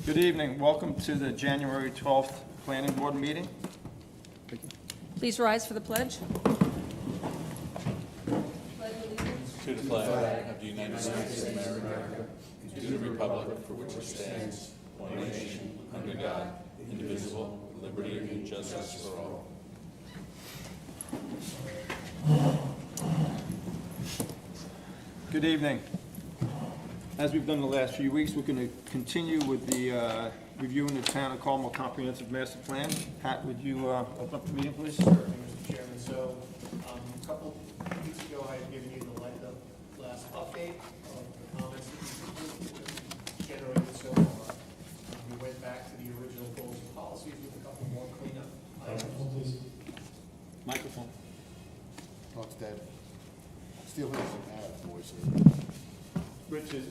Good evening. Welcome to the January 12th Planning Board meeting. Please rise for the pledge. To the flag of the United States of America, and to the republic for which it stands, one nation, under God, indivisible, with liberty and justice for all. Good evening. As we've done the last few weeks, we're going to continue with the reviewing the Town of Carmel Comprehensive Master Plan. Pat, would you open up the meeting, please? Certainly, Mr. Chairman. So, a couple weeks ago, I had given you the last update of the comments that we generated so far. We went back to the original goals and policies with a couple more cleanup items. Microphone. Talk's dead. Still doesn't have a voice. Rich is,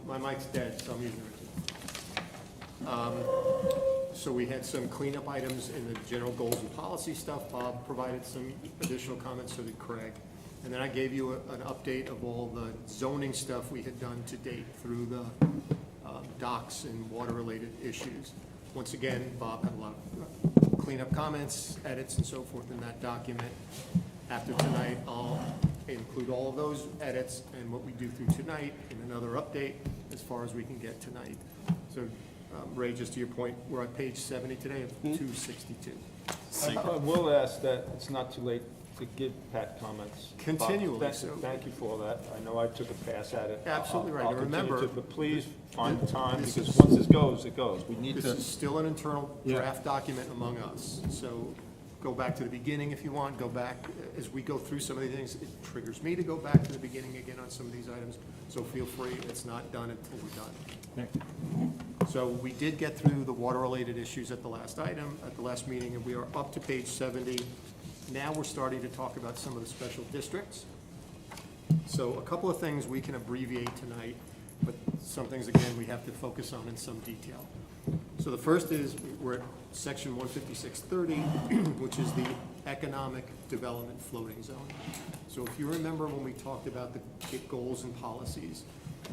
my mic's dead, so I'm using Rich's. So we had some cleanup items in the general goals and policy stuff. Bob provided some additional comments, so did Craig. And then I gave you an update of all the zoning stuff we had done to date through the docks and water-related issues. Once again, Bob had a lot of cleanup comments, edits, and so forth in that document. After tonight, I'll include all of those edits and what we do through tonight in another update as far as we can get tonight. So, Ray, just to your point, we're on page 70 today of 262. I will ask that it's not too late to give Pat comments. Continually, Bob, so. Thank you for all that. I know I took a pass at it. Absolutely right. I'll And continue remember, to, but please find the time, this because is- once this goes, it goes. We need This to. is still an internal draft document among us, so go back to the beginning if you want, go back, as we go through some of these things, it triggers me to go back to the beginning again on some of these items, so feel free, it's not done until we're done. So we did get through the water-related issues at the last item, at the last meeting, and we are up to page 70. Now we're starting to talk about some of the special districts. So a couple of things we can abbreviate tonight, but some things, again, we have to focus on in some detail. So the first is, we're at section 15630, which is the economic development floating zone. So if you remember when we talked about the goals and policies,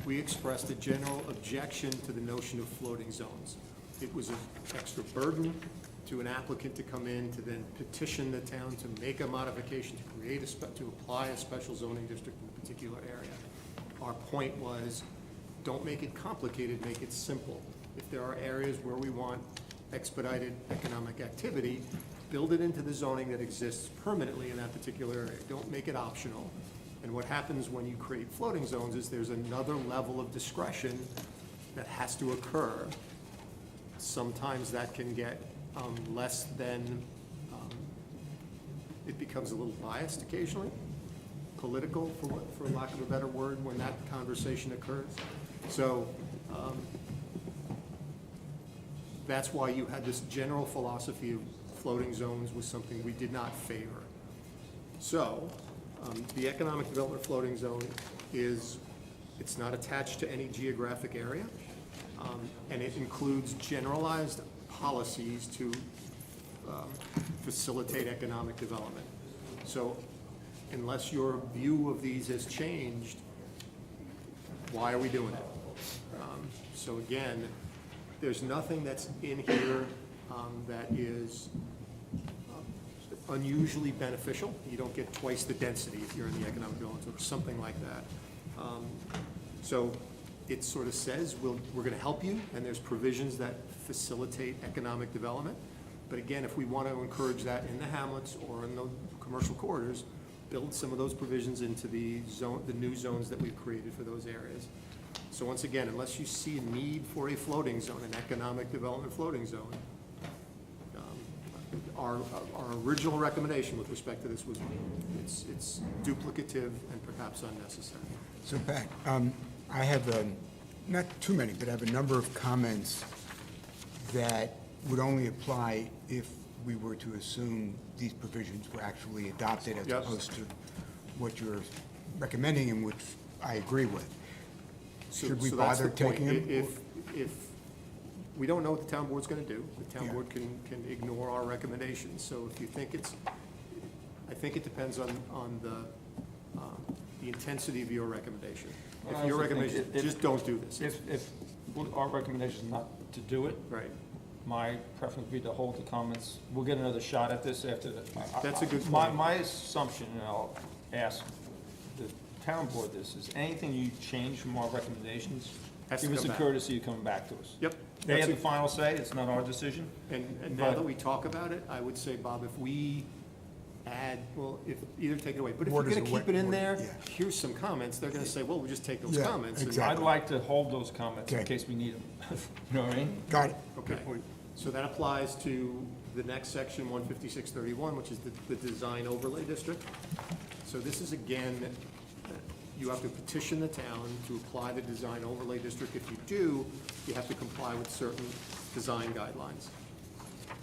we expressed a general objection to the notion of floating zones. It was an extra burden to an applicant to come in to then petition the town to make a modification, to create to apply a special zoning district in a particular area. Our point was, don't make it complicated, make it simple. If there are areas where we want expedited economic activity, build it into the zoning that exists permanently in that particular area. Don't make it optional. And what happens when you create floating zones is there's another level of discretion that has to occur. Sometimes that can get less than, it becomes a little biased occasionally, political, for lack of a better word, when that conversation occurs. So, that's why you had this general philosophy of floating zones was something we did not favor. So, the economic development floating zone is, it's not attached to any geographic area, and it includes generalized policies to facilitate economic development. So, unless your view of these has changed, why are we doing it? So again, there's nothing that's in here that is unusually beneficial. You don't get twice the density if you're in the economic development, or something like that. So it sort of says we're going to help you, and there's provisions that facilitate economic development. But again, if we want to encourage that in the hamlets or in the commercial corridors, build some of those provisions into the new zones that we've created for those areas. So once again, unless you see a need for a floating zone, an economic development floating zone, our original recommendation with respect to this was it's duplicative and perhaps unnecessary. So Pat, I have, not too many, but I have a number of comments that would only apply if we were to assume these provisions were actually adopted as Yes. opposed to what you're recommending and which I agree with. Should we So that's bother the point. taking them? If we don't know what the town board's gonna do, the town Yeah. board can ignore our recommendations. So if you think I think it depends on the intensity of your recommendation. I If also your think recommendation, if- just don't do this. If our recommendation is not to do it. Right. My preference would be to hold the comments. We'll get another shot at this after the. That's a good My, point. my assumption, and I'll ask the town board this, is anything you change from our recommendations, Has to give us come a back. courtesy of coming back to us. Yep. They have the That's final say, it's not our decision. And now But- that we talk about it, I would say, Bob, if we add, well, if, either take it away, but if Word you're is gonna a keep it in word, there, yeah. here's some comments, they're gonna say, well, we'll just take those Yeah, comments. and- exactly. I'd like to hold those comments in Okay. case we need them. You know what I mean? Got it. Okay, so that applies to the next section, 15631, which is the design overlay district. So this is, again, you have to petition the town to apply the design overlay district. If you do, you have to comply with certain design guidelines.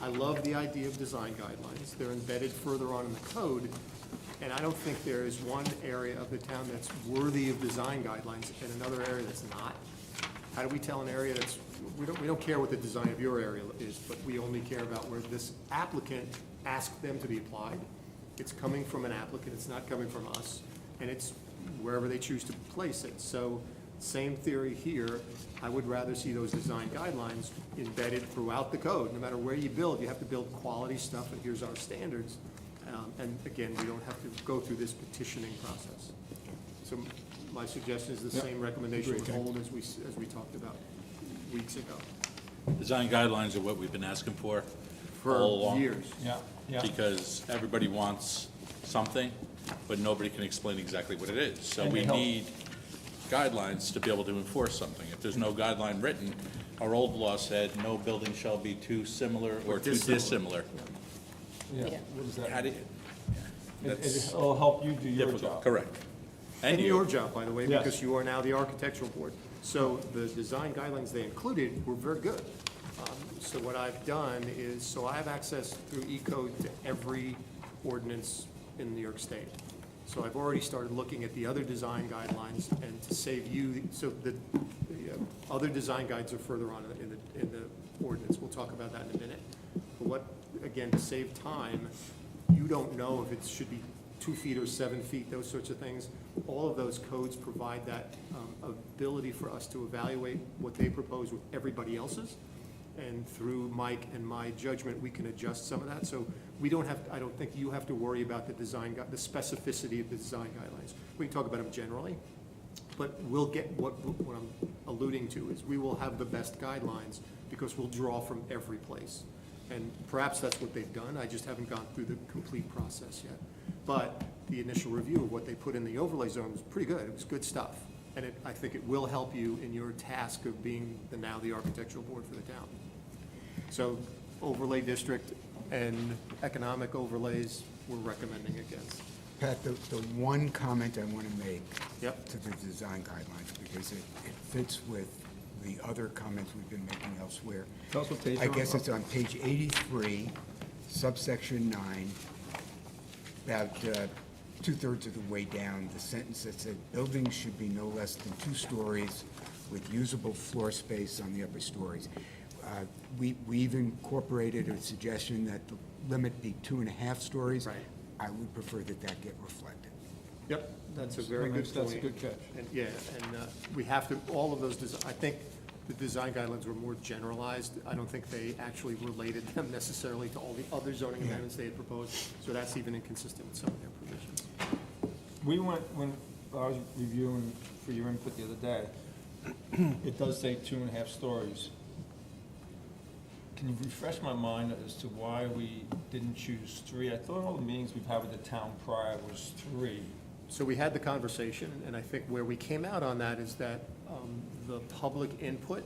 I love the idea of design guidelines. They're embedded further on in the code, and I don't think there is one area of the town that's worthy of design guidelines and another area that's not. How do we tell an area that's, we don't care what the design of your area is, but we only care about where this applicant asked them to be applied. It's coming from an applicant, it's not coming from us, and it's wherever they choose to place it. So, same theory here, I would rather see those design guidelines embedded throughout the code. No matter where you build, you have to build quality stuff, and here's our standards. And again, we don't have to go through this petitioning process. So my suggestion is the Yep. same recommendation would Agreed. hold as we talked about weeks ago. Design guidelines are what we've been asking for For all along. years. Yeah, yeah. Because everybody wants something, but nobody can explain exactly what it is. So And we they help. need guidelines to be able to enforce something. If there's no guideline written, our old law said, no building shall be too similar or too dissimilar. Yeah. Yeah. What is that? How do you- That's It'll help you do your difficult, job. correct. And your job, by the way, Yes. because you are now the architectural board. So the design guidelines they included were very good. So what I've done is, so I have access through E-code to every ordinance in New York State. So I've already started looking at the other design guidelines, and to save you, so the other design guides are further on in the ordinance. We'll talk about that in a minute. But what, again, to save time, you don't know if it should be 2 feet or 7 feet, those sorts of things. All of those codes provide that ability for us to evaluate what they propose with everybody else's. And through Mike and my judgment, we can adjust some of that. So we don't have, I don't think you have to worry about the design, the specificity of the design guidelines. We can talk about them generally, but we'll get, what I'm alluding to is we will have the best guidelines because we'll draw from every place. And perhaps that's what they've done, I just haven't gone through the complete process yet. But the initial review of what they put in the overlay zone was pretty good, it was good stuff. And I think it will help you in your task of being now the architectural board for the town. So overlay district and economic overlays, we're recommending against. Pat, the one comment I want to make Yep. to the design guidelines, because it fits with the other comments we've been making elsewhere. Tell us what page I you're on, guess Bob. it's on page 83, subsection 9, about two-thirds of the way down, the sentence that said, buildings should be no less than 2 stories with usable floor space on the upper stories. We've incorporated a suggestion that the limit be 2.5 stories. Right. I would prefer that that get reflected. Yep, that's a very good point. That's a good catch. And, yeah, and we have to, all of those, I think the design guidelines were more generalized. I don't think they actually related them necessarily to all the other zoning amendments they had proposed. So that's even inconsistent with some of their provisions. We went, when I was reviewing for your input the other day, it does say 2.5 stories. Can you refresh my mind as to why we didn't choose 3? I thought all the meetings we've had with the town prior was 3. So we had the conversation, and I think where we came out on that is that the public input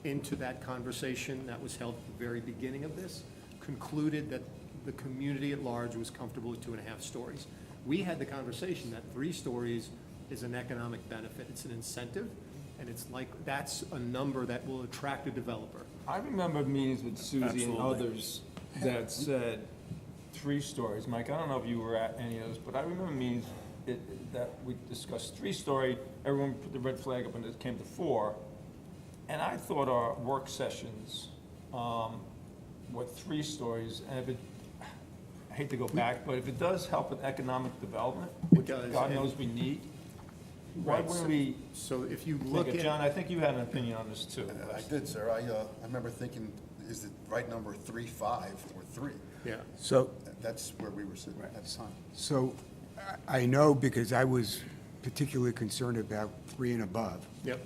into that conversation that was held at the very beginning of this concluded that the community at large was comfortable with 2.5 stories. We had the conversation that 3 stories is an economic benefit, it's an incentive, and it's like, that's a number that will attract a developer. I remember meetings with Susie and Absolutely. others that said 3 stories. Mike, I don't know if you were at any of those, but I remember meetings that we discussed 3-story, everyone put the red flag up when it came to 4. And I thought our work sessions were 3 stories, and if it, I hate to go back, but if it does help with economic development, which does, God and- knows we need, why Right, wouldn't we So if you look think at. of, John, I think you had an opinion on this too. I did, sir. I remember thinking, is the right number 3, 5, or 3? Yeah, So, That's where we were sitting at the time. so I know because I was particularly concerned about 3 and above. yep,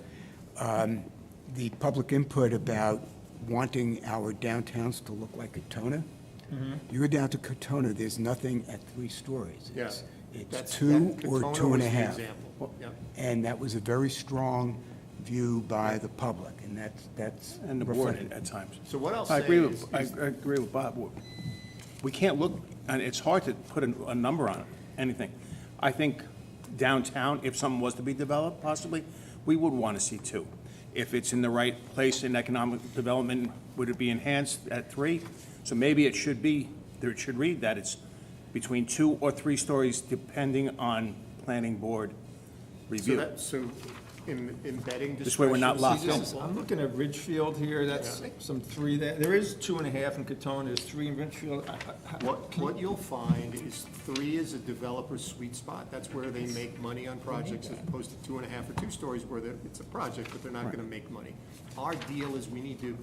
The public input about wanting our downtowns to look like Katona. You go down to Katona, there's nothing at 3 stories. yeah. It's That's- 2 that- or Katona 2 and a was the half. example. Yep. And that was a very strong view by the public, and that's And the board reflected. at times. So what I'll I say agree is, with, I agree with Bob. We can't look, and it's hard to put a number on anything. I think downtown, if something was to be developed possibly, we would want to see 2. If it's in the right place in economic development, would it be enhanced at 3? So maybe it should be, there it should read that it's between 2 or 3 stories depending on planning board review. so embedding discretion. This way we're not locked See, in. this is- I'm looking at Ridgefield here, that's some 3 there. There is 2.5 in Katona, there's 3 in Ridgefield. What you'll find is 3 is a developer's sweet spot. That's where they make money on projects as opposed to 2.5 or 2 stories where it's a project, but they're not gonna make money. Our deal is we're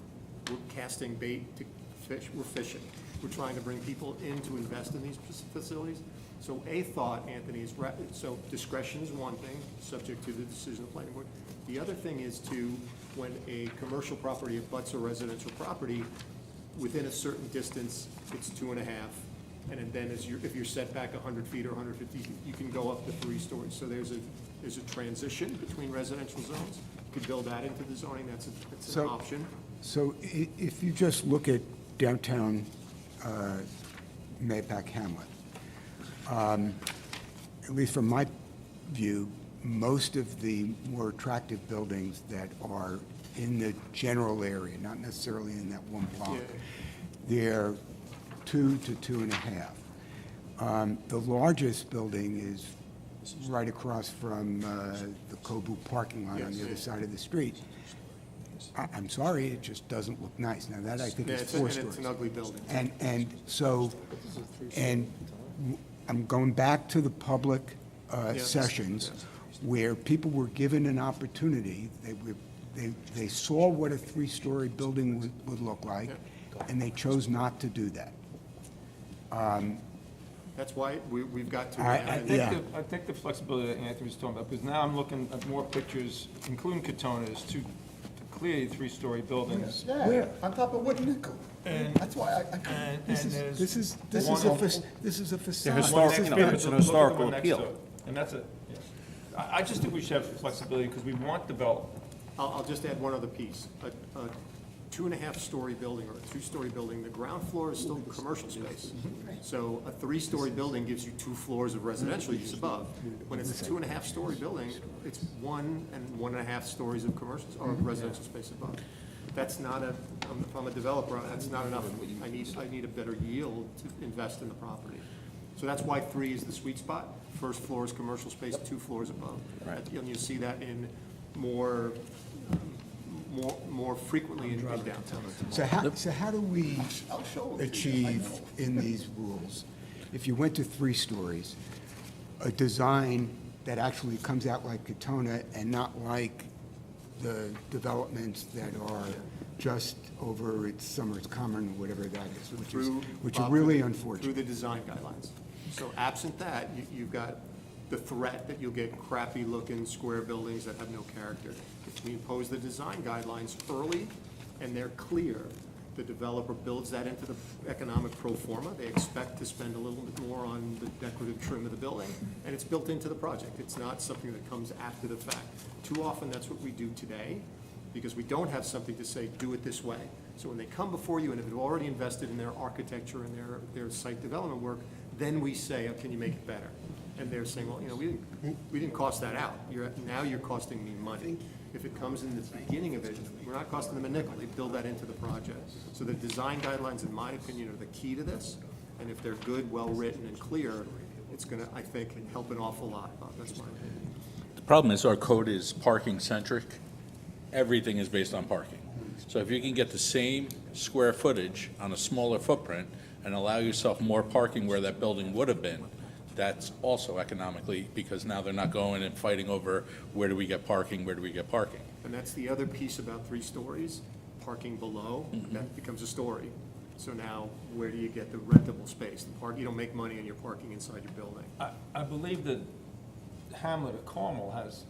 casting bait to fish, we're fishing. We're trying to bring people in to invest in these facilities. So a thought, Anthony, is, so discretion is one thing, subject to the decision of the planning board. The other thing is when a commercial property abuts a residential property, within a certain distance, it's 2.5. And then if you're set back 100 feet or 150, you can go up to 3 stories. So there's a transition between residential zones. You could build that into the zoning, that's an So- option. So if you just look at downtown Mapac Hamlet, at least from my view, most of the more attractive buildings that are in the general area, not necessarily in that one block, they're 2 to 2.5. The largest building is right across from the Kobu parking lot on the other side of the street. I'm sorry, it just doesn't look nice. Now, that I think Yeah, is it's 4 and stories. it's an ugly building. And so, and I'm going back to the public sessions where people were given an opportunity, they saw what a 3-story building would look like, and they chose not to do that. That's why we've got to. Yeah. I think the flexibility that Anthony was talking about, because now I'm looking at more pictures, including Katona, there's 2 clearly 3-story buildings. Yeah, on top of Wood Nickel. And- That's why I And This there's is one a facade. They're one historic, next no, to it. it's an Look at the historical one next appeal. to it. And that's it, yes. I just think we should have flexibility because we want development. I'll just add one other piece. A 2.5-story building or a 2-story building, the ground floor is still commercial space. So a 3-story building gives you 2 floors of residential use above. When it's a 2.5-story building, it's 1 and 1.5 stories of commercial, or residential space above. That's not if I'm a developer, that's not enough. I need a better yield to invest in the property. So that's why 3 is the sweet spot. First floor is commercial space, 2 floors above. And you see that in more frequently in downtown. So how do we I'll show it to you. achieve in these rules, if you went to 3 stories, a design that actually comes out like Katona and not like the developments that are just over at Summers Common, or whatever that is, which is really Through unfortunate. the design guidelines. So absent that, you've got the threat that you'll get crappy-looking square buildings that have no character. If we impose the design guidelines early and they're clear, the developer builds that into the economic pro forma. They expect to spend a little bit more on the decorative trim of the building, and it's built into the project. It's not something that comes after the fact. Too often, that's what we do today, because we don't have something to say, do it this way. So when they come before you, and if they've already invested in their architecture and their site development work, then we say, oh, can you make it better? And they're saying, well, we didn't cost that out. Now you're costing me money. If it comes in the beginning of it, we're not costing them a nickel. They build that into the project. So the design guidelines, in my opinion, are the key to this. And if they're good, well-written, and clear, it's gonna, I think, help an awful lot. That's my opinion. The problem is our code is parking-centric. Everything is based on parking. So if you can get the same square footage on a smaller footprint and allow yourself more parking where that building would have been, that's also economically, because now they're not going and fighting over where do we get parking, where do we get parking. And that's the other piece about 3 stories, parking below, that becomes a story. So now, where do you get the rentable space? You don't make money on your parking inside your building. I believe that Hamlet of Carmel has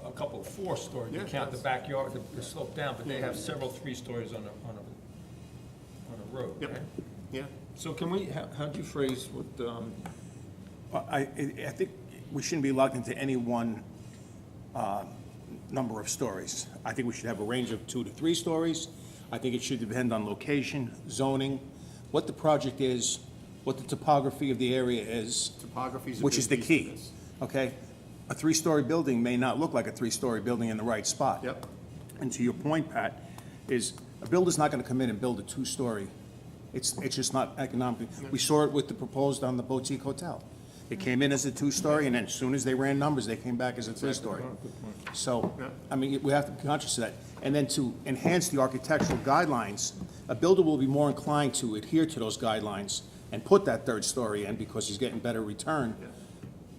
a couple of 4-story, you Yeah, count the that's- backyard, the slope down, but they have several 3 stories on a road, Yep. right? Yeah, So can we, how'd you phrase what, Well, I think we shouldn't be locked into any one number of stories. I think we should have a range of 2 to 3 stories. I think it should depend on location, zoning, what the project is, what the topography of the area is, topography's a which big is the piece of key, this. okay? A 3-story building may not look like a 3-story building in the right spot. Yep. And to your point, Pat, is a builder's not gonna come in and build a 2-story. It's just not economic. We saw it with the proposed on the boutique hotel. It came in as a 2-story, and then as soon as they ran numbers, they came back as a 3-story. So, I mean, we have to be conscious of that. And then to enhance the architectural guidelines, a builder will be more inclined to adhere to those guidelines and put that 3rd story in because he's getting better return.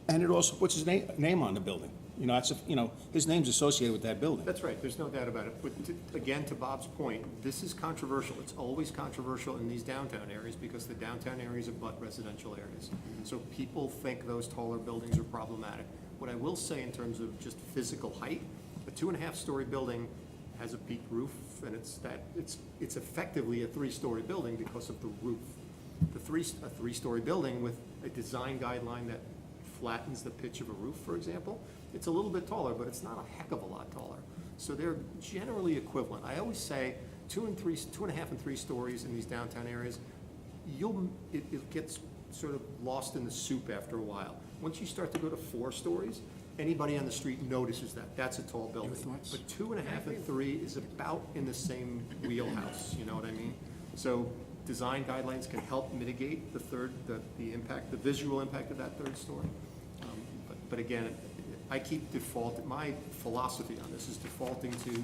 And it also puts his name on the building. You know, his name's associated with that building. That's right, there's no doubt about it. But again, to Bob's point, this is controversial. It's always controversial in these downtown areas because the downtown areas abut residential areas. So people think those taller buildings are problematic. What I will say in terms of just physical height, a 2.5-story building has a peaked roof, and it's effectively a 3-story building because of the roof. A 3-story building with a design guideline that flattens the pitch of a roof, for example, it's a little bit taller, but it's not a heck of a lot taller. So they're generally equivalent. I always say 2.5 and 3 stories in these downtown areas, it gets sort of lost in the soup after a while. Once you start to go to 4 stories, anybody on the street notices that. That's a tall building. But 2.5 and 3 is about in the same wheelhouse, you know what I mean? So design guidelines can help mitigate the impact, the visual impact of that 3rd story. But again, my philosophy on this is defaulting to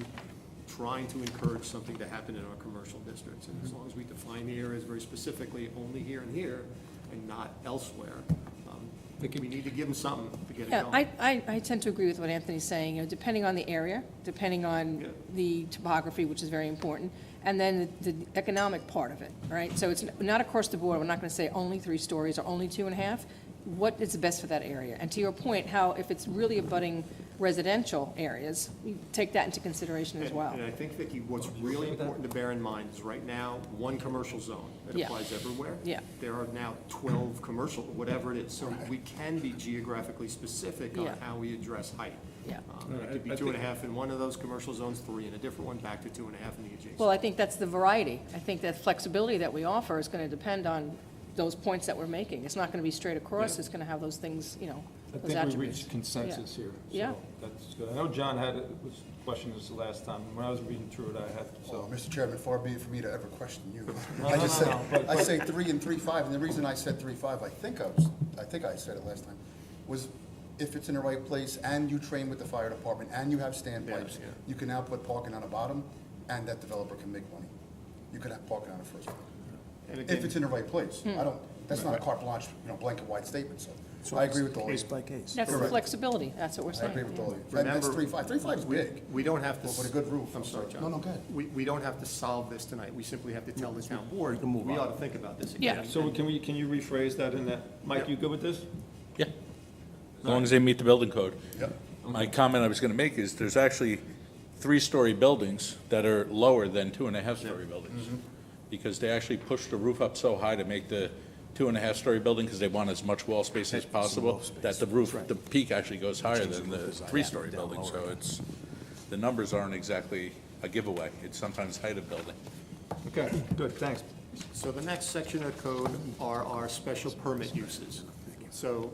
trying to encourage something to happen in our commercial districts. And as long as we define the areas very specifically, only here and here, and not elsewhere, we need to give them something to get it Yeah, going. I tend to agree with what Anthony's saying, you know, depending on the area, depending on Yeah. the topography, which is very important, and then the economic part of it, right? So it's not across the board, we're not gonna say only 3 stories or only 2.5. What is best for that area? And to your point, how if it's really abutting residential areas, we take that into consideration as well. And I think, Vicki, what's really important to bear in mind is right now, one commercial zone. It Yeah. applies everywhere. Yeah. There are now 12 commercial, whatever it is. So we can be geographically specific on Yeah. how we address height. Yeah. It could be I 2.5 in one of those commercial zones, 3 in a different one, back to 2.5 in the adjacent. Well, I think that's the variety. I think that flexibility that we offer is gonna depend on those points that we're making. It's not gonna be straight across, Yeah. it's gonna have those things, you know, I those think we attributes. reached consensus here. Yeah. So that's good. I know John was questioning this the last time. When I was reading through it, I had, So, so. Mr. Chairman, far be it for me to ever question you. No, I no, just no, say, no, but- I say 3 and 3.5, and the reason I said 3.5, I think I said it last time, was if it's in the right place and you train with the fire department and you have standpipes, Yeah. you can now put parking on the bottom and that developer can make money. You could have parking on the first floor. And If again, it's in the right place. That's not a carte blanche, blanket wide statement, so I agree with all of Case you. by case. That's the Correct. flexibility, that's what we're I saying. agree with all of you. And Remember- that's 3.5. 3.5 is big. we don't have to. Well, with a good roof. I'm sorry, John. No, go ahead. We don't have to solve this tonight. We simply have to tell the town board, can move we on. ought to think about this Yeah. again. So can you rephrase that in that, Mike, you good with this? Yeah, as long as they meet the building code. Yep. My comment I was gonna make is there's actually 3-story buildings that are lower than 2.5-story buildings. Because they actually push the roof up so high to make the 2.5-story building, because they want as much wall space as possible, that the roof, the peak actually goes higher than the 3-story building, so it's, the numbers aren't exactly a giveaway, it's sometimes height of building. Okay, good, thanks. So the next section of code are our special permit uses. So,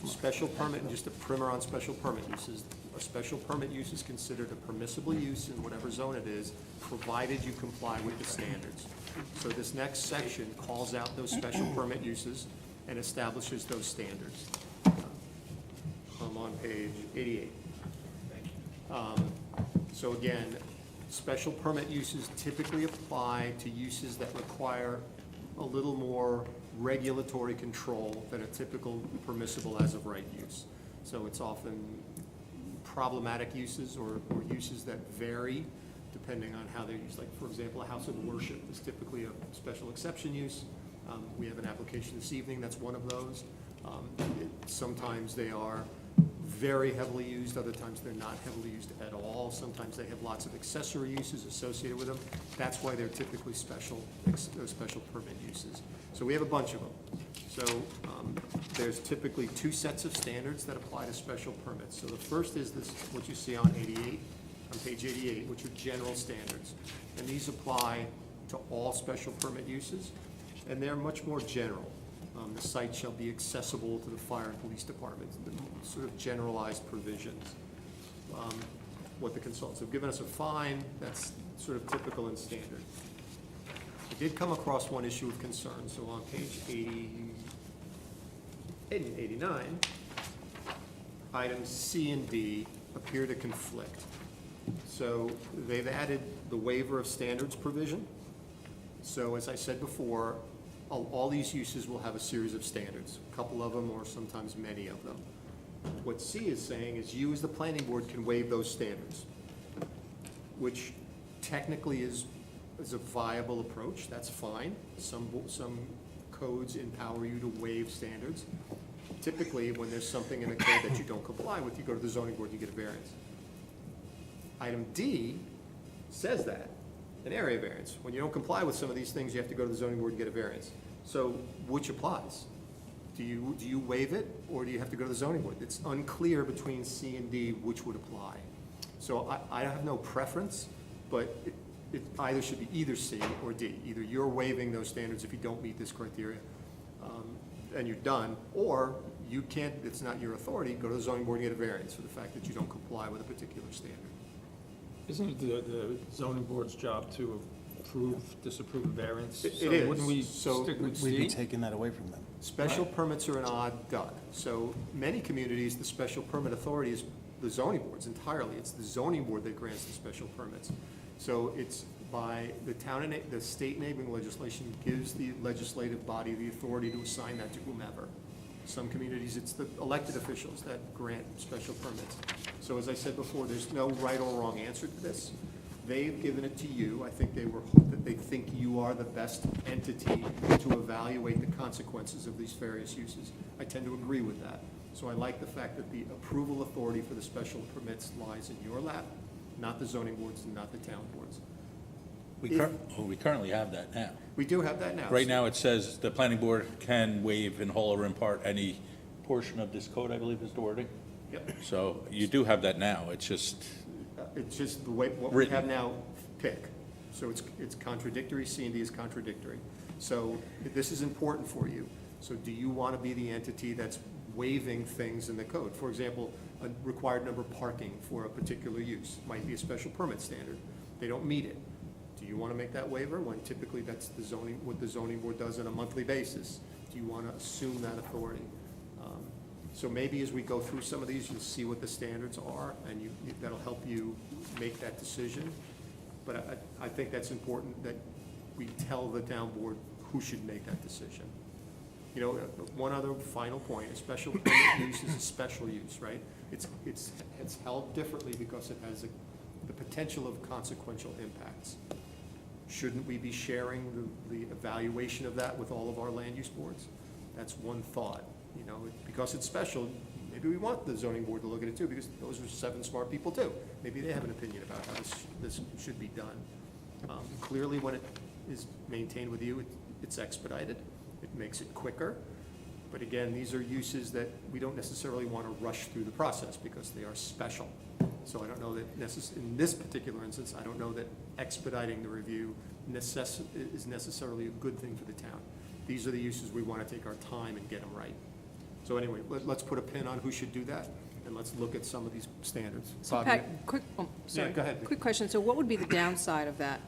special permit, and just a primer on special permit uses. A special permit use is considered a permissible use in whatever zone it is, provided you comply with the standards. So this next section calls out those special permit uses and establishes those standards. I'm on page 88. So again, special permit uses typically apply to uses that require a little more regulatory control than a typical permissible as-of-right use. So it's often problematic uses or uses that vary depending on how they're used. Like, for example, a house of worship is typically a special exception use. We have an application this evening that's one of those. Sometimes they are very heavily used, other times they're not heavily used at all. Sometimes they have lots of accessory uses associated with them. That's why they're typically special permit uses. So we have a bunch of them. So there's typically two sets of standards that apply to special permits. So the first is this, what you see on page 88, which are general standards. And these apply to all special permit uses, and they're much more general. The site shall be accessible to the fire and police departments, the sort of generalized provisions. What the consultants have given us a fine, that's sort of typical and standard. I did come across one issue of concern, so on page 89, items C and D appear to conflict. So they've added the waiver of standards provision. So as I said before, all these uses will have a series of standards, a couple of them or sometimes many of them. What C is saying is you as the planning board can waive those standards, which technically is a viable approach. That's fine. Some codes empower you to waive standards. Typically, when there's something in a code that you don't comply with, you go to the zoning board and you get a variance. Item D says that. An area variance. When you don't comply with some of these things, you have to go to the zoning board and get a variance. So which applies? Do you waive it, or do you have to go to the zoning board? It's unclear between C and D which would apply. So I have no preference, but it either should be either C or D. Either you're waiving those standards if you don't meet this criteria, and you're done, or you can't, it's not your authority, go to the zoning board and get a variance for the fact that you don't comply with a particular standard. Isn't it the zoning board's job to approve, disapprove a variance? It So is. Wouldn't we So stick with We'd be C? taking that away from them. Special permits are an odd duck. So many communities, the special permit authority is the zoning boards entirely. It's the zoning board that grants the special permits. So it's by the state enabling legislation gives the legislative body the authority to assign that to whomever. Some communities, it's the elected officials that grant special permits. So as I said before, there's no right or wrong answer to this. They've given it to you. I think they think you are the best entity to evaluate the consequences of these various uses. I tend to agree with that. So I like the fact that the approval authority for the special permits lies in your lap, not the zoning boards and not the town boards. We currently have that now. We do have that now. Right now, it says the planning board can waive in whole or in part any portion of this code, I believe is the wording. Yep. So you do have that now, it's just, It's just the way, what we Written. have now, pick. So it's contradictory, C and D is contradictory. So this is important for you. So do you want to be the entity that's waiving things in the code? For example, a required number of parking for a particular use might be a special permit standard. They don't meet it. Do you want to make that waiver when typically that's what the zoning board does on a monthly basis? Do you want to assume that authority? So maybe as we go through some of these, you'll see what the standards are, and that'll help you make that decision. But I think that's important that we tell the town board who should make that decision. You know, one other final point, a special permit use is a special use, right? It's held differently because it has the potential of consequential impacts. Shouldn't we be sharing the evaluation of that with all of our land use boards? That's one thought. You know, because it's special, maybe we want the zoning board to look at it too, because those are 7 smart people too. Maybe they have an opinion about how this should be done. Clearly, when it is maintained with you, it's expedited. It makes it quicker. But again, these are uses that we don't necessarily want to rush through the process because they are special. So I don't know that in this particular instance, I don't know that expediting the review is necessarily a good thing for the town. These are the uses we want to take our time and get them right. So anyway, let's put a pin on who should do that, and let's look at some of these standards. So Bob, Pat, quick, sorry. Yeah, go ahead. Quick question, so what would be the downside of that?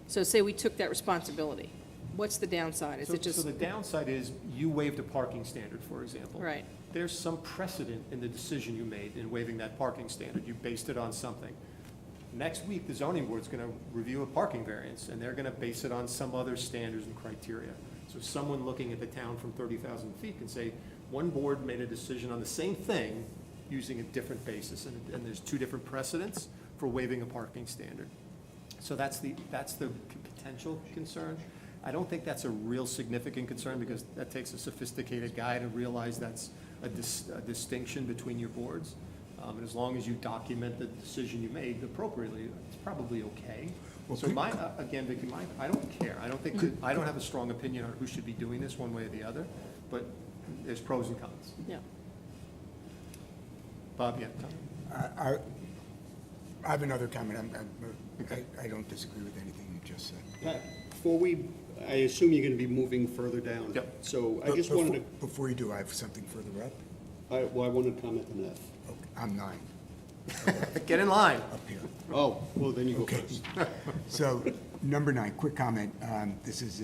So say we took that responsibility, what's the downside? Is it So just, the downside is you waived a parking standard, for example. right, There's some precedent in the decision you made in waiving that parking standard. You based it on something. Next week, the zoning board's gonna review a parking variance, and they're gonna base it on some other standards and criteria. So someone looking at the town from 30,000 feet can say, one board made a decision on the same thing using a different basis, and there's two different precedents for waiving a parking standard. So that's the potential concern. I don't think that's a real significant concern, because that takes a sophisticated guy to realize that's a distinction between your boards. And as long as you document the decision you made appropriately, it's probably okay. So again, Vicki, I don't care. I don't have a strong opinion on who should be doing this one way or the other, but there's pros and cons. Yeah. Bob, yeah, Tom? I have another comment. I don't disagree with anything you just said. Pat, I assume you're gonna be moving further down. Yep. So I But just wanted to, Before you do, I have something further up. I wanted to comment on F. Okay, I'm 9 Get in line. up here. Oh, well, then you go Okay. first. So, number 9, quick comment. This is,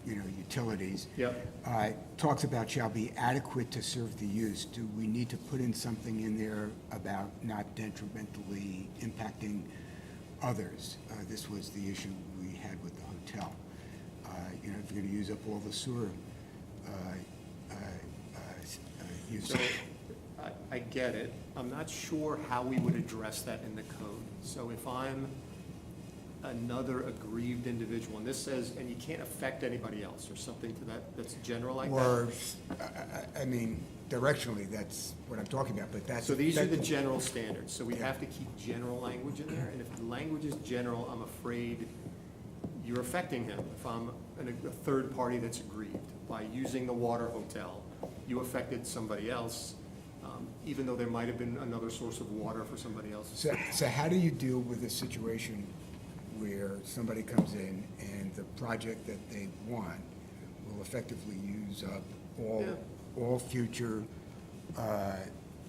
utilities. Yep. Talks about shall be adequate to serve the use. Do we need to put in something in there about not detrimentally impacting others? This was the issue we had with the hotel. If you're gonna use up all the sewer use. So, I get it. I'm not sure how we would address that in the code. So if I'm another aggrieved individual, and this says, and you can't affect anybody else, or something to that's general like that. Or, directionally, that's what I'm talking about, but that's. So these are the general standards, so we have to keep general language in there, and if the language is general, I'm afraid you're affecting him. If I'm a third party that's aggrieved by using the water hotel, you affected somebody else, even though there might have been another source of water for somebody else. So how do you deal with a situation where somebody comes in and the project that they want will effectively use up all future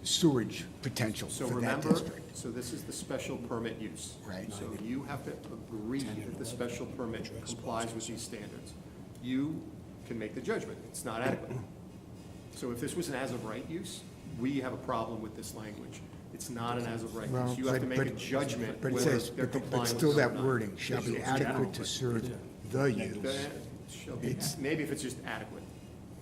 sewage potential So for that remember, district? so this is the special permit use. Right. So you have to agree that the special permit complies with these standards. You can make the judgment, it's not adequate. So if this was an as-of-right use, we have a problem with this language. It's not an as-of-right Well, use. You have to make but- a judgment But it whether says, they're but complying with still this or that not. wording, shall be It's adequate to serve the use, Maybe if it's just adequate.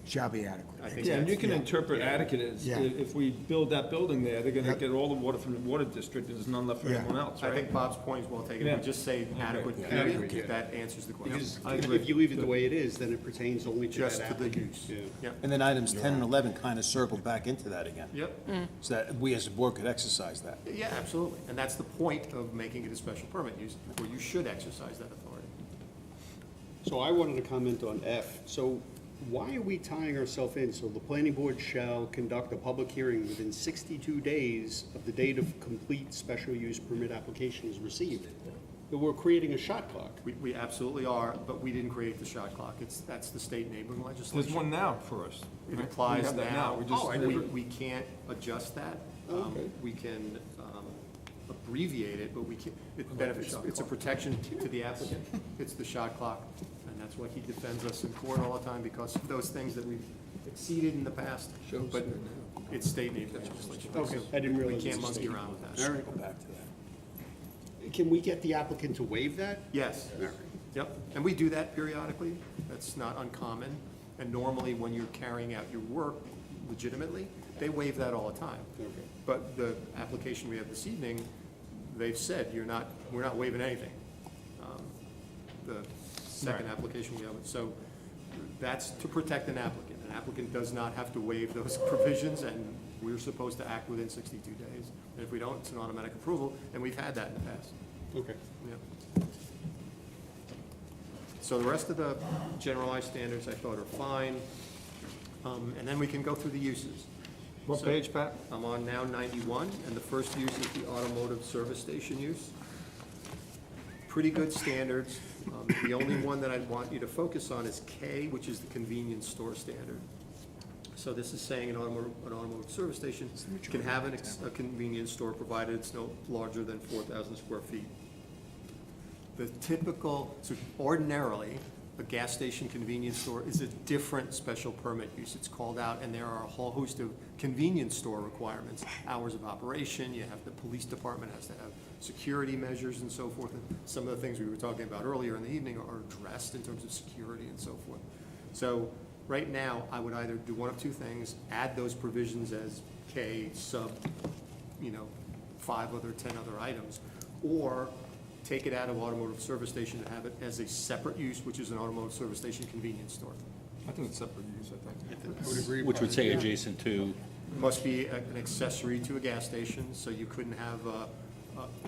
shall be adequate. I think Yeah, and you can Yeah. interpret adequate as, Yeah. if we build that building there, they're gonna Yep. get all the water from the water district, and there's none left for Yeah. anyone else, I right? think Bob's point is well taken. If Yeah. we just say adequate Adequate, period, yeah. that answers the question. Because I agree. if you leave it the way it is, then it pertains only to Just that to the applicant. use. Yeah. Yeah. And then items 10 and 11 kind of circle back into that again, Yep. so that we as a board could exercise that. Yeah, absolutely. And that's the point of making it a special permit use, where you should exercise that authority. So I wanted to comment on F. So why are we tying ourselves in? So the planning board shall conduct a public hearing within 62 days of the date of complete special use permit application is received. But we're creating a shot clock. We absolutely are, but we didn't create the shot clock. That's the state enabling legislation. There's one now for us. It right? applies We have that now. We just never- We can't adjust that. Okay. We can abbreviate it, but we can't, it benefits, it's a protection to the applicant. It's the shot clock, and that's why he defends us in court all the time, because of those things that we've exceeded in the past. But it's state enabling legislation. Okay, So I didn't realize We can't it was monkey state. around with that. All right. Go back to that. Can we get the applicant to waive that? Yes. All right. Yep, and we do that periodically. That's not uncommon. And normally, when you're carrying out your work legitimately, they waive that all the time. Okay. But the application we have this evening, they've said, we're not waiving anything. The second Right. application we have, so that's to protect an applicant. An applicant does not have to waive those provisions, and we're supposed to act within 62 days. And if we don't, it's an automatic approval, and we've had that in the past. Okay. Yeah. So the rest of the generalized standards I thought are fine. And then we can go through the uses. What So- page, Pat? I'm on now 91, and the first use is the automotive service station use. Pretty good standards. The only one that I'd want you to focus on is K, which is the convenience store standard. So this is saying an automotive service station can have a convenience store provided it's no larger than 4,000 square feet. The typical, so ordinarily, a gas station convenience store is a different special permit use. It's called out, and there are a whole host of convenience store requirements, hours of operation, you have, the police department has to have security measures and so forth. And some of the things we were talking about earlier in the evening are addressed in terms of security and so forth. So right now, I would either do one of two things, add those provisions as K sub, 5 other, 10 other items, or take it out of automotive service station and have it as a separate use, which is an automotive service station convenience store. I think it's separate use, I think. I would agree. Which would say adjacent to, Must be an accessory to a gas station, so you couldn't have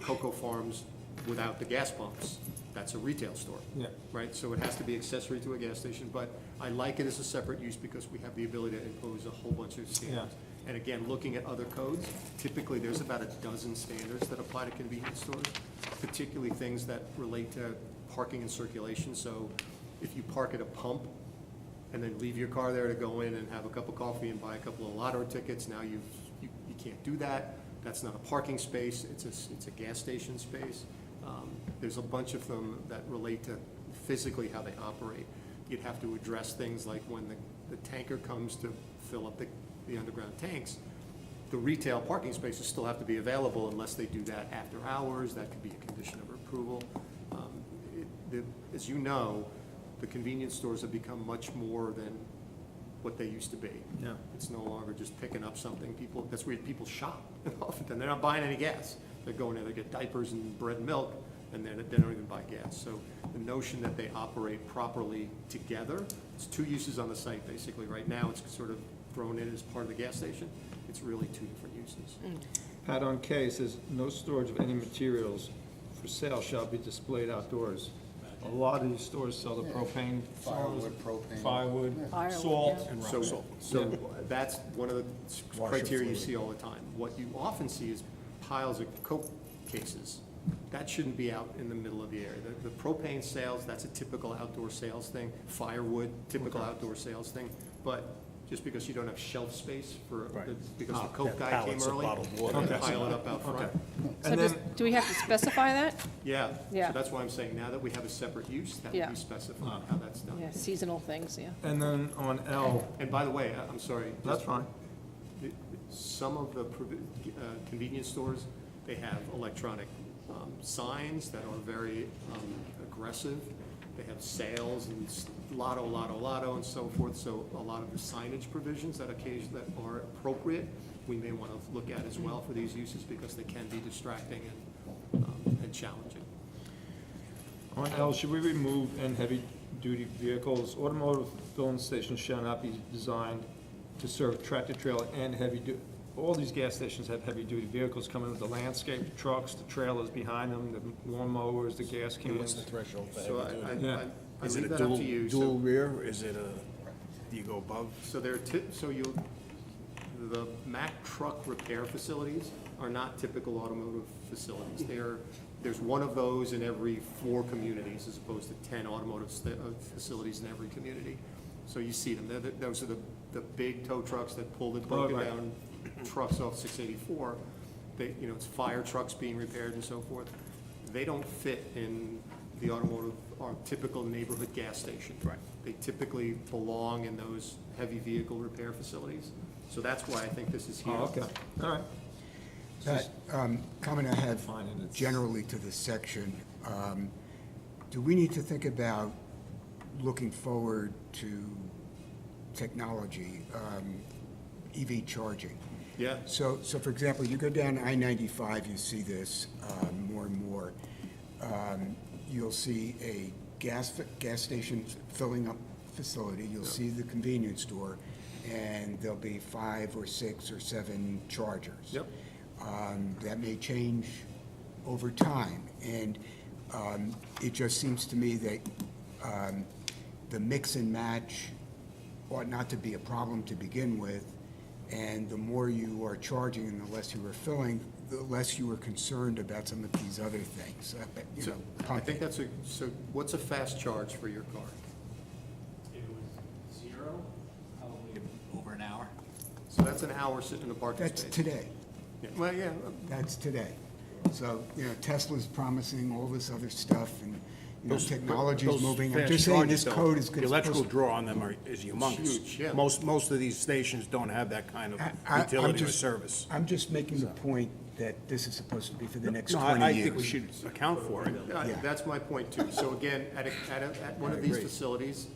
Cocoa Farms without the gas pumps. That's a retail store. Yeah. Right, so it has to be accessory to a gas station, but I like it as a separate use because we have the ability to impose a whole bunch of standards. And again, looking at other codes, typically there's about a dozen standards that apply to convenience stores, particularly things that relate to parking and circulation. So if you park at a pump and then leave your car there to go in and have a cup of coffee and buy a couple of lotto tickets, now you can't do that. That's not a parking space, it's a gas station space. There's a bunch of them that relate to physically how they operate. You'd have to address things like when the tanker comes to fill up the underground tanks, the retail parking spaces still have to be available unless they do that after hours. That could be a condition of approval. As you know, the convenience stores have become much more than what they used to be. Yeah. It's no longer just picking up something. That's where people shop. Often they're not buying any gas. They're going there, they get diapers and bread and milk, and then they don't even buy gas. So the notion that they operate properly together, it's two uses on the site, basically. Right now, it's sort of thrown in as part of the gas station. It's really two different uses. Pat, on K, says, no storage of any materials for sale shall be displayed outdoors. A lot of these stores sell the propane. Firewood, propane. Firewood, Firewood, salt. yeah. and So, rock salt. so that's one of the criteria you fluid. see all the time. What you often see is piles of Coke cases. That shouldn't be out in the middle of the area. The propane sales, that's a typical outdoor sales thing. Firewood, typical outdoor sales thing. But just because you don't have shelf space because the Coke guy came pallets of early, bottled water. don't pile it up out front. So And does, then, do we have to specify that? Yeah, Yeah. so that's why I'm saying now that we have a separate use, that Yeah. would be specified how that's done. Yeah, seasonal things, yeah. and then on L, And by the way, I'm sorry. that's fine. Some of the convenience stores, they have electronic signs that are very aggressive. They have sales and lotto, lotto, lotto, and so forth. So a lot of the signage provisions that are appropriate, we may want to look at as well for these uses because they can be distracting and challenging. On L, should we remove "and heavy-duty vehicles"? Automotive filling stations shall not be designed to serve tractor trailer and heavy-duty. All these gas stations have heavy-duty vehicles coming with the landscape trucks, the trailers behind them, the lawn mowers, the gas What's the cans. threshold for So heavy duty? Yeah. I Is leave it a that up to you. dual rear? Is it do you go above? So the Mack truck repair facilities are not typical automotive facilities. There's one of those in every 4 communities as opposed to 10 automotive facilities in every community. So you see them. Those are the big tow trucks that pull the broken right. down trucks off 684. It's fire trucks being repaired and so forth. They don't fit in the automotive or typical neighborhood gas station. Right. They typically belong in those heavy vehicle repair facilities. So that's why I think this is here. Oh, okay, all right. That comment I have Fine, and it's- generally to this section, do we need to think about looking forward to technology, EV charging? Yeah. So for example, you go down I-95, you see this more and more. You'll see a gas station filling up facility, you'll see the convenience store, and there'll be 5 or 6 or 7 chargers. Yep. That may change over time, and it just seems to me that the mix and match ought not to be a problem to begin with, and the more you are charging and the less you are filling, the less you are concerned about some of these other things, So I pumping. think so what's a fast charge for your car? It was 0, probably over an hour. So that's an hour sitting in a parking That's space. today. Yeah, well, yeah, That's today. So, Tesla's promising all this other stuff, and, technology's Those moving. I'm fast just saying charges, this though, code is. The electrical draw on them is humongous. Huge, yeah. Most of these stations don't have that kind of I'm utility or just- service. I'm just making the point that this is supposed to be for the next No, 20 years. I think we should account for it. Yeah. That's my point too. So again, at one of these facilities,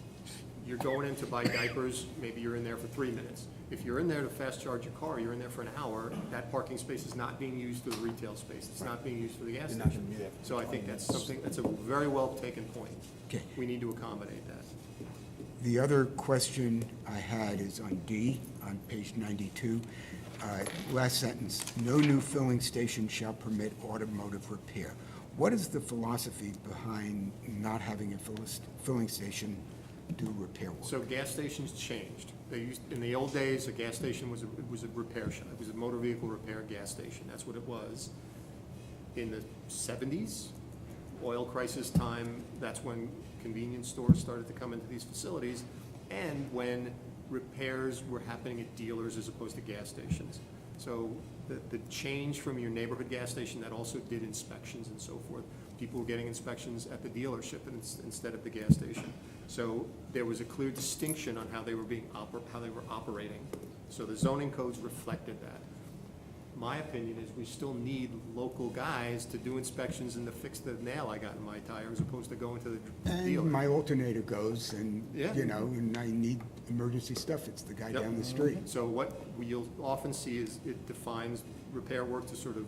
you're going in to buy diapers, maybe you're in there for 3 minutes. If you're in there to fast charge your car, you're in there for an hour, that parking space is not being used for the retail space, it's not being used for the gas You're not station. gonna be there for So I think that's something, that's a very well taken point. Okay. We need to accommodate that. The other question I had is on D, on page 92. Last sentence, no new filling station shall permit automotive repair. What is the philosophy behind not having a filling station do repair work? So gas stations changed. They used, in the old days, a gas station was a repair shop. It was a motor vehicle repair gas station. That's what it was. In the 70s, oil crisis time, that's when convenience stores started to come into these facilities, and when repairs were happening at dealers as opposed to gas stations. So the change from your neighborhood gas station that also did inspections and so forth, people were getting inspections at the dealership instead of the gas station. So there was a clear distinction on how they were how they were operating. So the zoning codes reflected that. My opinion is we still need local guys to do inspections and to fix the nail I got in my tire as opposed to going to the dealer. And my alternator goes, and, Yeah. and I need emergency stuff, it's the guy Yep. down the street. So what you'll often see is it defines repair work to sort of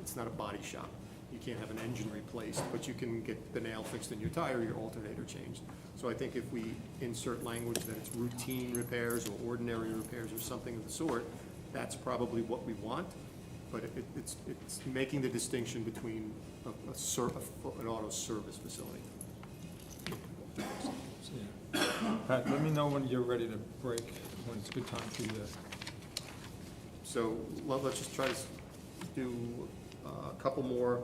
it's not a body shop. You can't have an engine replaced, but you can get the nail fixed in your tire, your alternator changed. So I think if we insert language that it's routine repairs or ordinary repairs or something of the sort, that's probably what we want, but it's making the distinction between an auto service facility. Pat, let me know when you're ready to break, when it's a good time for you to. So let's just try to do a couple more,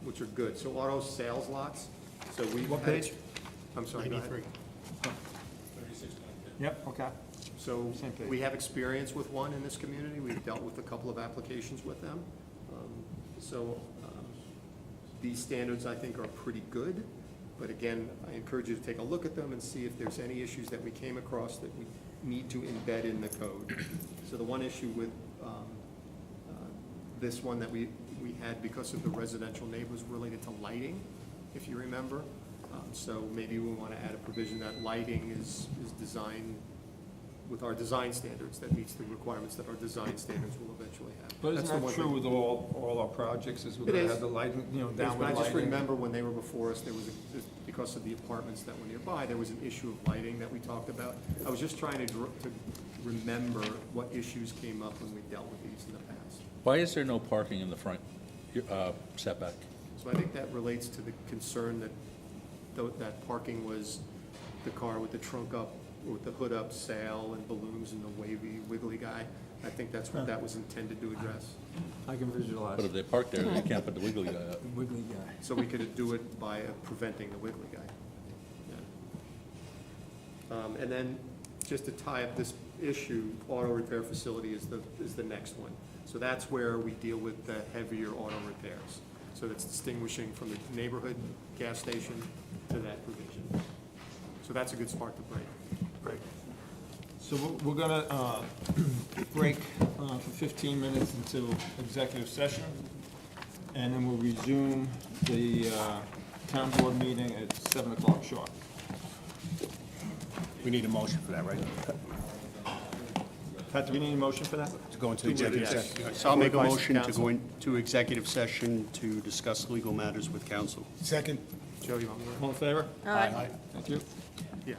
which are good. So auto sales lots, so we. What page? I'm sorry, go ahead. 36. Yep, okay. So Same page. we have experience with one in this community. We've dealt with a couple of applications with them. These standards, I think, are pretty good. But again, I encourage you to take a look at them and see if there's any issues that we came across that we need to embed in the code. So the one issue with this one that we had because of the residential neighbors related to lighting, if you remember. So maybe we want to add a provision that lighting is designed with our design standards, that meets the requirements that our design standards will eventually have. But That's isn't the that one true thing. with all our projects, is we're It gonna is. have the lighting, Yes, downward but I just lighting? remember when they were before us, there was, because of the apartments that were nearby, there was an issue of lighting that we talked about. I was just trying to remember what issues came up when we dealt with these in the past. Why is there no parking in the front setback? So I think that relates to the concern that that parking was the car with the trunk up, with the hood up, sail and balloons and the wavy wiggly guy. I think that's what that was intended to address. I can visualize. But if they park there, they can't put the wiggly guy up. Wiggly guy. So we could do it by preventing the wiggly guy. Yeah. And then, just to tie up this issue, auto repair facility is the next one. So that's where we deal with the heavier auto repairs. So that's distinguishing from the neighborhood gas station to that provision. So that's a good spot to break. So we're gonna break for 15 minutes until executive session, and then we'll resume the town board meeting at 7 o'clock sharp. We need a motion for that, right? Pat, do we need a motion for that? To go into executive session. So I'll make a Advice motion to counsel. go into executive session to discuss legal matters with counsel. Second? Joe, you want me to? All in favor? Aye. Thank you. Yeah.